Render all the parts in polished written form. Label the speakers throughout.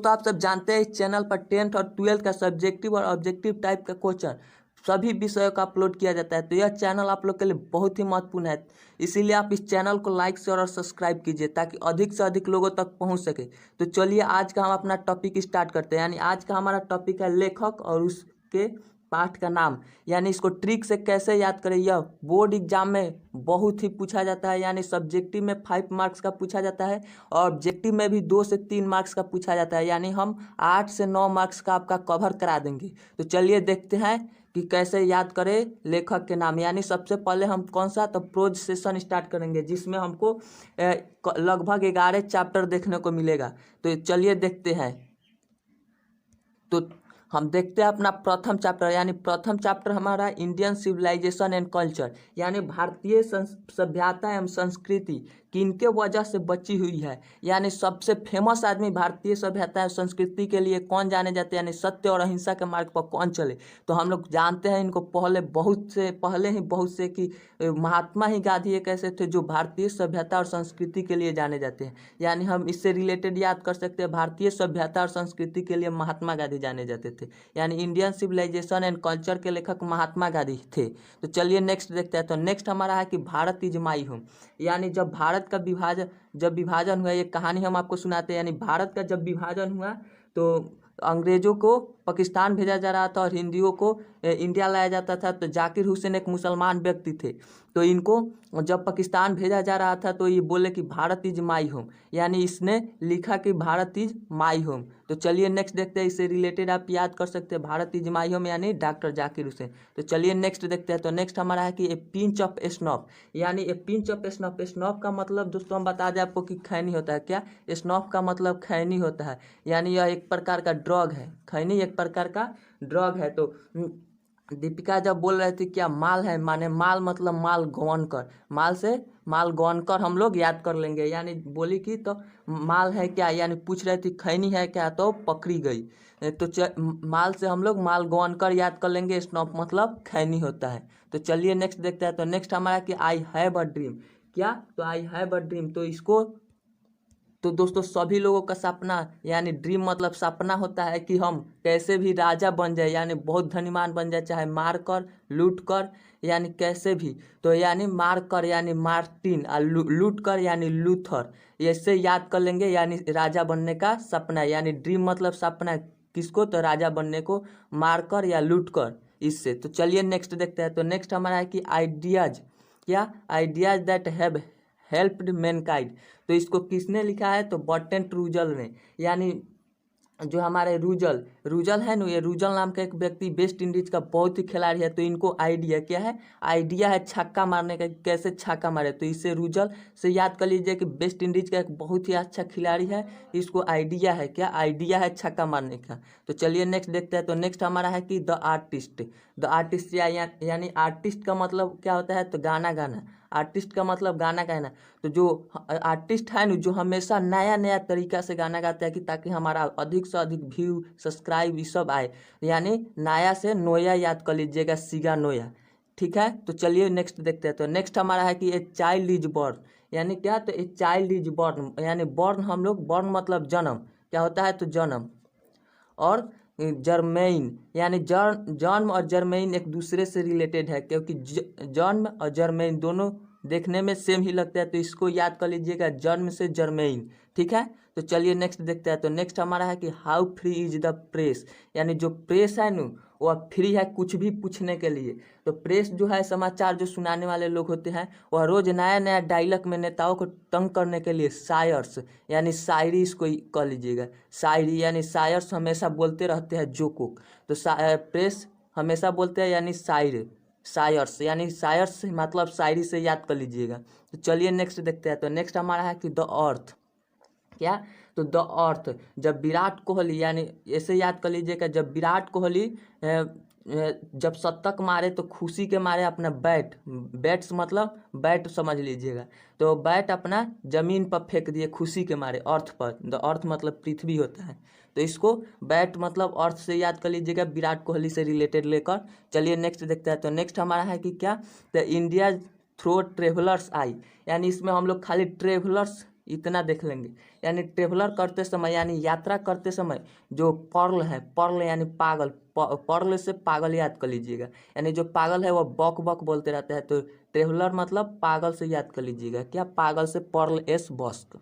Speaker 1: दोस्तों आप सब जानते हैं इस चैनल पर 10th और 12th का सब्जेक्टिव और ऑब्जेक्टिव टाइप का क्वेश्चन सभी विषयों का अपलोड किया जाता है। तो यह चैनल आप लोग के लिए बहुत ही महत्वपूर्ण है, इसीलिए आप इस चैनल को लाइक शेयर और सब्सक्राइब कीजिए ताकि अधिक से अधिक लोगों तक पहुंच सके। तो चलिए आज का हम अपना टॉपिक स्टार्ट करते हैं। यानी आज का हमारा टॉपिक है लेखक और उसके पाठ का नाम। यानी इसको ट्रिक से कैसे याद करें, यह बोर्ड एग्जाम में बहुत ही पूछा जाता है। यानी सब्जेक्टिव में 5 मार्क्स का पूछा जाता है और ऑब्जेक्टिव में भी 2 से 3 मार्क्स का पूछा जाता है। यानी हम 8 से 9 मार्क्स का आपका कवर करा देंगे। तो चलिए देखते हैं कि कैसे याद करें लेखक के नाम। यानी सबसे पहले हम कौन सा तो प्रोज सेशन स्टार्ट करेंगे, जिसमें हमको लगभग 11 चैप्टर देखने को मिलेगा। तो चलिए देखते हैं। तो हम देखते हैं अपना प्रथम चैप्टर। यानी प्रथम चैप्टर हमारा इंडियन सिविलाइजेशन एंड कल्चर, यानी भारतीय सभ्यता एवं संस्कृति किनके वजह से बची हुई है। यानी सबसे फेमस आदमी भारतीय सभ्यता एवं संस्कृति के लिए कौन जाने जाते हैं, यानी सत्य और अहिंसा के मार्ग पर कौन चले। तो हम लोग जानते हैं इनको पहले बहुत से कि महात्मा ही गांधी एक ऐसे थे जो भारतीय सभ्यता और संस्कृति के लिए जाने जाते हैं। यानी हम इससे रिलेटेड याद कर सकते हैं, भारतीय सभ्यता और संस्कृति के लिए महात्मा गांधी जाने जाते थे। यानी इंडियन सिविलाइजेशन एंड कल्चर के लेखक महात्मा गांधी थे। तो चलिए नेक्स्ट देखते हैं। तो नेक्स्ट हमारा है कि भारत इज माई होम। यानी जब भारत का विभाजन हुआ, ये कहानी हम आपको सुनाते हैं। यानी भारत का जब विभाजन हुआ तो अंग्रेजों को पाकिस्तान भेजा जा रहा था और हिंदियों को इंडिया लाया जाता था। तो जाकिर हुसैन एक मुसलमान व्यक्ति थे, तो इनको जब पाकिस्तान भेजा जा रहा था तो ये बोले कि भारत इज माई होम। यानी इसने लिखा कि भारत इज माई होम। तो चलिए नेक्स्ट देखते हैं, इससे रिलेटेड आप याद कर सकते हैं भारत इज माई होम यानी डॉक्टर जाकिर हुसैन। तो चलिए नेक्स्ट देखते हैं। तो नेक्स्ट हमारा है कि ए पिंच ऑफ स्नॉफ। यानी ए पिंच ऑफ स्नॉफ, स्नॉफ का मतलब दोस्तों हम बता दें आपको कि खैनी होता है। क्या स्नॉफ का मतलब खैनी होता है। यानी यह एक प्रकार का ड्रग है, खैनी एक प्रकार का ड्रग है। तो दीपिका जब बोल रहे थे क्या माल है, माने माल मतलब माल गौन कर, माल से माल गौन कर हम लोग याद कर लेंगे। यानी बोली कि तो माल है क्या, यानी पूछ रही थी खैनी है क्या, तो पकड़ी गई। तो माल से हम लोग माल गौन कर याद कर लेंगे, स्नॉफ मतलब खैनी होता है। तो चलिए नेक्स्ट देखते हैं। तो नेक्स्ट हमारा कि आई हैव अ ड्रीम। क्या, तो आई हैव अ ड्रीम, तो इसको तो दोस्तों सभी लोगों का सपना यानी ड्रीम मतलब सपना होता है कि हम कैसे भी राजा बन जाए, यानी बहुत धनीमान बन जाए, चाहे मार कर लूट कर, यानी कैसे भी। तो यानी मार कर यानी मार्टिन और लूट कर यानी लूथर, ऐसे याद कर लेंगे। यानी राजा बनने का सपना, यानी ड्रीम मतलब सपना किसको, तो राजा बनने को, मार कर या लूट कर इससे। तो चलिए नेक्स्ट देखते हैं। तो नेक्स्ट हमारा है कि आइडियाज। क्या, ideas that have helped Mankind. तो इसको किसने लिखा है, तो बर्टन रूजल ने। यानी जो हमारे रूजल है ना, ये रूजल नाम का एक व्यक्ति वेस्ट इंडीज का बहुत ही खिलाड़ी है। तो इनको आइडिया क्या है, आइडिया है छक्का मारने का, कैसे छक्का मारे। तो इससे रूजल से याद कर लीजिए कि वेस्ट इंडीज का एक बहुत ही अच्छा खिलाड़ी है, इसको आइडिया है। क्या, आइडिया है छक्का मारने का। तो चलिए नेक्स्ट देखते हैं। तो नेक्स्ट हमारा है कि द आर्टिस्ट। द आर्टिस्ट यानी आर्टिस्ट का मतलब क्या होता है, तो गाना गाना। आर्टिस्ट का मतलब गाना गाना। तो जो आर्टिस्ट है ना, जो हमेशा नया नया तरीका से गाना गाता है कि ताकि हमारा अधिक से अधिक व्यू सब्सक्राइब ये सब आए। यानी नया से नोया याद कर लीजिएगा, सीगा नोया, ठीक है। तो चलिए नेक्स्ट देखते हैं। तो नेक्स्ट हमारा है कि ए चाइल्ड इज बॉर्न। यानी क्या, तो ए चाइल्ड इज बॉर्न, यानी बॉर्न हम लोग, बॉर्न मतलब जन्म, क्या होता है, तो जन्म। और जर्मेइन यानी जन्म और जर्मेइन एक दूसरे से रिलेटेड है, क्योंकि जन्म और जर्मेइन दोनों देखने में सेम ही लगता है। तो इसको याद कर लीजिएगा, जन्म से जर्मेइन, ठीक है। तो चलिए नेक्स्ट देखते हैं। तो नेक्स्ट हमारा है कि how free is the press. यानी जो प्रेस है ना वह फ्री है कुछ भी पूछने के लिए। तो प्रेस जो है समाचार जो सुनाने वाले लोग होते हैं, वह रोज नया नया डायलॉग में नेताओं को तंग करने के लिए शायर्स यानी शायरी इसको कह लीजिएगा। शायरी यानी शायर्स हमेशा बोलते रहते हैं जोक। तो प्रेस हमेशा बोलते हैं यानी शायर्स यानी शायर्स मतलब शायरी से याद कर लीजिएगा। तो चलिए नेक्स्ट देखते हैं। तो नेक्स्ट हमारा है कि द अर्थ। क्या, तो द अर्थ, जब विराट कोहली यानी ऐसे याद कर लीजिएगा, जब विराट कोहली जब शतक मारे तो खुशी के मारे अपना बैट्स मतलब बैट समझ लीजिएगा, तो बैट अपना जमीन पर फेंक दिए खुशी के मारे, अर्थ पर। द अर्थ मतलब पृथ्वी होता है, तो इसको बैट मतलब अर्थ से याद कर लीजिएगा, विराट कोहली से रिलेटेड लेकर। चलिए नेक्स्ट देखते हैं। तो नेक्स्ट हमारा है कि क्या, द इंडिया थ्रो ट्रेवलर्स आई। यानी इसमें हम लोग खाली ट्रेवलर्स इतना देख लेंगे। यानी ट्रेवलर करते समय यानी यात्रा करते समय जो पर्ल है, पर्ल यानी पागल, पर्ल से पागल याद कर लीजिएगा। यानी जो पागल है वो बक बक बोलते रहता है, तो ट्रेवलर मतलब पागल से याद कर लीजिएगा। क्या? पागल से पर्ल एस बस्क।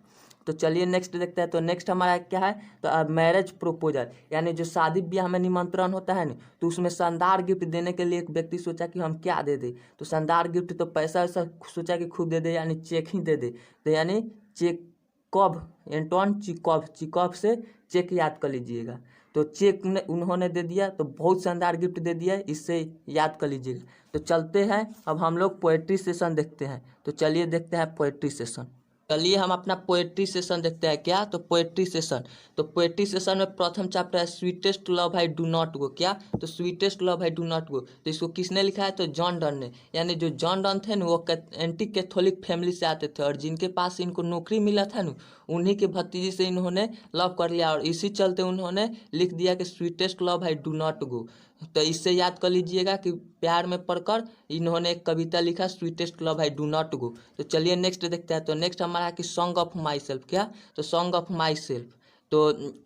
Speaker 1: तो चलिए नेक्स्ट देखते हैं। तो नेक्स्ट हमारा क्या है? तो मैरिज प्रपोजल, यानी जो शादी ब्याह में निमंत्रण होता है ना, तो उसमें शानदार गिफ्ट देने के लिए एक व्यक्ति सोचा कि हम क्या दे दे। तो शानदार गिफ्ट तो पैसा वैसा सोचा कि खूब दे दे, यानी चेक ही दे दे। तो यानी चेकव, एंटोन चिकॉव, चिकॉव से चेक याद कर लीजिएगा। तो चेक ने उन्होंने दे दिया, तो बहुत शानदार गिफ्ट दे दिया, इससे याद कर लीजिएगा। तो चलते हैं अब हम लोग पोएट्री सेशन देखते हैं। तो चलिए देखते हैं पोएट्री सेशन। चलिए हम अपना पोएट्री सेशन देखते हैं। क्या? तो पोएट्री सेशन। तो पोएट्री सेशन में प्रथम चैप्टर है sweetest love I do not go. क्या? तो sweetest love I do not go. तो इसको किसने लिखा है? तो जॉन डन ने। यानी जो जॉन डन थे ना, वो एंटी कैथोलिक फैमिली से आते थे, और जिनके पास इनको नौकरी मिला था ना, उन्हीं के भतीजी से इन्होंने लव कर लिया, और इसी चलते उन्होंने लिख दिया कि sweetest love I do not go. तो इससे याद कर लीजिएगा कि प्यार में पढ़कर इन्होंने एक कविता लिखा sweetest love I do not go. तो चलिए नेक्स्ट देखते हैं। तो नेक्स्ट हमारा है कि सॉन्ग ऑफ माई सेल्फ। क्या? तो सॉन्ग ऑफ माई सेल्फ। तो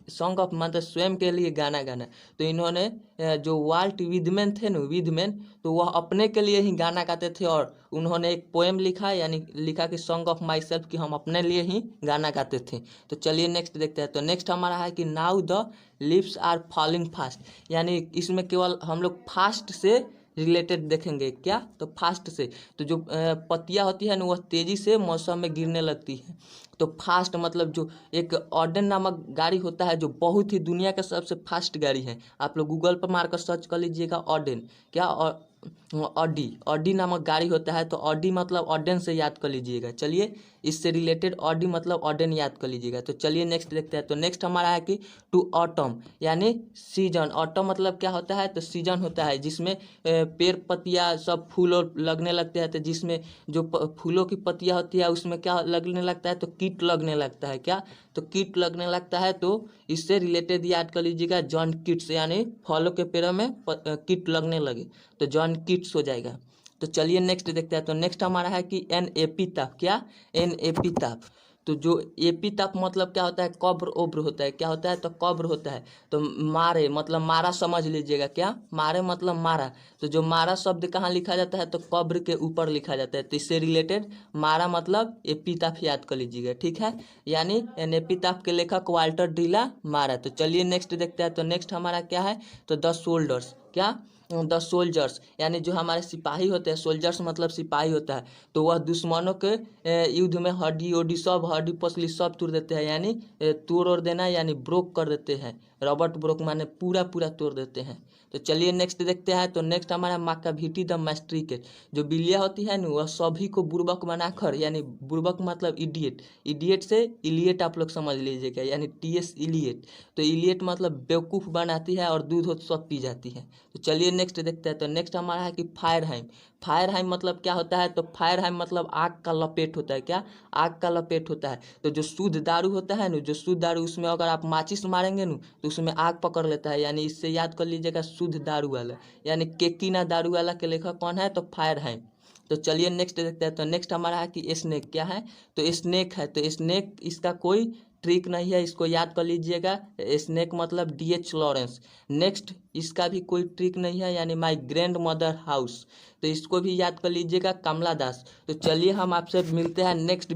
Speaker 1: सॉन्ग ऑफ मतलब स्वयं के लिए गाना गाना। तो इन्होंने जो वाल्ट विदमैन थे ना, विदमैन, तो वह अपने के लिए ही गाना गाते थे, और उन्होंने एक पोएम लिखा, यानी लिखा कि सॉन्ग ऑफ माई सेल्फ, कि हम अपने लिए ही गाना गाते थे। तो चलिए नेक्स्ट देखते हैं। तो नेक्स्ट हमारा है कि now the lips are falling fast. यानी इसमें केवल हम लोग फास्ट से रिलेटेड देखेंगे। क्या? तो फास्ट से। तो जो पत्तियां होती है ना, वह तेज़ी से मौसम में गिरने लगती है। तो फास्ट मतलब जो एक ऑडेन नामक गाड़ी होता है, जो बहुत ही दुनिया का सबसे फास्ट गाड़ी है। आप लोग गूगल पर मारकर सर्च कर लीजिएगा ऑडेन। क्या? ऑडी, ऑडी नामक गाड़ी होता है। तो ऑडी मतलब ऑडेन से याद कर लीजिएगा। चलिए इससे रिलेटेड ऑडी मतलब ऑडेन याद कर लीजिएगा। तो चलिए नेक्स्ट देखते हैं। तो नेक्स्ट हमारा है कि टू ऑटम, यानी सीजन। ऑटम मतलब क्या होता है? तो सीजन होता है जिसमें पेड़ पत्तियाँ सब फूल लगने लगते हैं। तो जिसमें जो फूलों की पत्तियाँ होती है, उसमें क्या लगने लगता है? तो कीट लगने लगता है। क्या? तो कीट लगने लगता है। तो इससे रिलेटेड याद कर लीजिएगा जॉन कीट्स, यानी फलों के पेड़ों में कीट लगने लगे तो जॉन कीट्स हो जाएगा। तो चलिए नेक्स्ट देखते हैं। तो नेक्स्ट हमारा है कि एन एपिताफ। क्या? एन एपिताफ। तो जो एपिताफ मतलब क्या होता है? कब्र ओब्र होता है। क्या होता है? तो कब्र होता है। तो मारे मतलब मारा समझ लीजिएगा। क्या? मारे मतलब मारा। तो जो मारा शब्द कहाँ लिखा जाता है? तो कब्र के ऊपर लिखा जाता है। तो इससे रिलेटेड मारा मतलब एपिताफ याद कर लीजिएगा। ठीक है, यानी एन एपिताफ के लेखक वाल्टर डिला मारा। तो चलिए नेक्स्ट देखते हैं। तो नेक्स्ट हमारा क्या है? तो द सोल्जर्स। क्या? द सोल्जर्स, यानी जो हमारे सिपाही होते हैं, सोल्जर्स मतलब सिपाही होता है, तो वह दुश्मनों के युद्ध में हड्डी ओडी सब, हड्डी पसली सब तोड़ देते हैं। यानी तोड़ और देना, यानी ब्रोक कर देते हैं। रॉबर्ट ब्रोक माने पूरा पूरा तोड़ देते हैं। तो चलिए नेक्स्ट देखते हैं। तो नेक्स्ट हमारा माकाभिटी द मैस्ट्रिकेट। जो बिल्लियाँ होती है ना, वह सभी को बुर्बक बनाकर, यानी बुर्बक मतलब इडियट, इडियट से इलियट आप लोग समझ लीजिएगा, यानी टीएस इलियट। तो इलियट मतलब बेवकूफ़ बनाती है, और दूध हो सब पी जाती है। तो चलिए नेक्स्ट देखते हैं। तो नेक्स्ट हमारा है कि फायरहाइम। फायरहाइम मतलब क्या होता है? तो फायरहाइम मतलब आग का लपेट होता है। क्या? आग का लपेट होता है। तो जो शुद्ध दारू होता है ना, जो शुद्ध दारू, उसमें अगर आप माचिस मारेंगे ना, तो उसमें आग पकड़ लेता है। यानी इससे याद कर लीजिएगा शुद्ध दारू वाला, यानी केकीना दारू वाला के लेखक कौन है? तो फायरहाइम। तो चलिए नेक्स्ट देखते हैं। तो नेक्स्ट हमारा है कि स्नेक। क्या है? तो स्नेक है। तो स्नेक इसका कोई ट्रिक नहीं है, इसको याद कर लीजिएगा। स्नेक मतलब DH लॉरेंस। नेक्स्ट इसका भी कोई ट्रिक नहीं है, यानी माई ग्रैंड मदर हाउस। तो इसको भी याद कर लीजिएगा, कमला दास। तो चलिए हम आपसे मिलते हैं नेक्स्ट